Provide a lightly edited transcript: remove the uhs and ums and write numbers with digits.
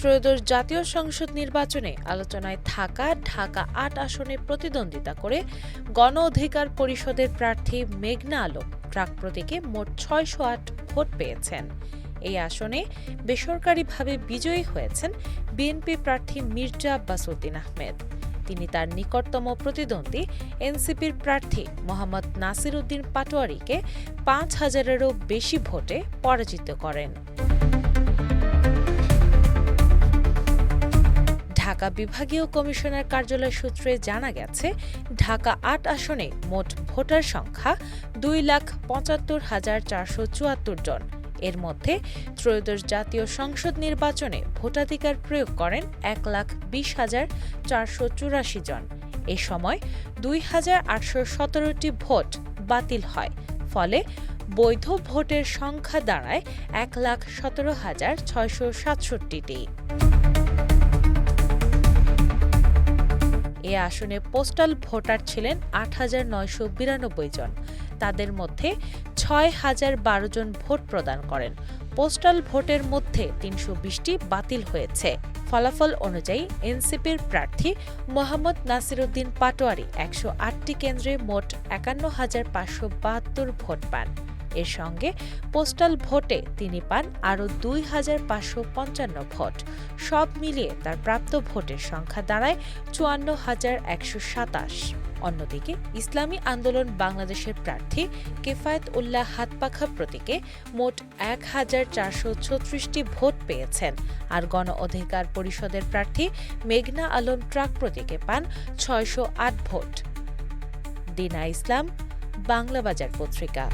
ত্রয়োদশ জাতীয় সংসদ নির্বাচনে আলোচনায় থাকা ঢাকা-৮ আসনে প্রতিদ্বন্দ্বিতা করে গণ অধিকার পরিষদের প্রার্থী মেঘনা আলম ট্রাক প্রতীকে মোট ৬০৮ ভোট পেয়েছেন। এই আসনে বেসরকারিভাবে বিজয়ী হয়েছেন বিএনপি প্রার্থী মির্জা আব্বাস উদ্দিন আহমেদ। তিনি তার নিকটতম প্রতিদ্বন্দ্বী এনসিপির প্রার্থী মোহাম্মদ নাসির উদ্দিন পাটোয়ারীকে ৫,০০০-এরও বেশি ভোটে পরাজিত করেন। ঢাকা বিভাগীয় কমিশনার কার্যালয় সূত্রে জানা গেছে, ঢাকা-৮ আসনে মোট ভোটার সংখ্যা ২,৭৫,৪৭৪ জন। এর মধ্যে ত্রয়োদশ জাতীয় সংসদ নির্বাচনে ভোটাধিকার প্রয়োগ করেন ১,২০,৪৮৪ জন। এ সময় ২,৮১৭টি ভোট বাতিল হয়, ফলে বৈধ ভোটের সংখ্যা দাঁড়ায় ১,১৭,৬৬৭টি। এ আসনে পোস্টাল ভোটার ছিলেন ৮,৯৯২ জন। তাদের মধ্যে ৬,০১২ জন ভোট প্রদান করেন। পোস্টাল ভোটের মধ্যে ৩২০টি বাতিল হয়েছে। ফলাফল অনুযায়ী এনসিপির প্রার্থী মোহাম্মদ নাসির উদ্দিন পাটোয়ারী ১০৮টি কেন্দ্রে মোট ৫১,৫৭২ ভোট পান। এর সঙ্গে পোস্টাল ভোটে তিনি পান আরও ২,৫৫৫ ভোট। সব মিলিয়ে তার প্রাপ্ত ভোটের সংখ্যা দাঁড়ায় ৫৪,১২৭। অন্যদিকে ইসলামী আন্দোলন বাংলাদেশের প্রার্থী কেফায়েত উল্লাহ হাতপাখা প্রতীকে মোট ১,৪৩৬টি ভোট পেয়েছেন। আর গণ অধিকার পরিষদের প্রার্থী মেঘনা আলম ট্রাক প্রতীকে পান ৬০৮ ভোট। দিনা ইসলাম, বাংলা বাজার পত্রিকা।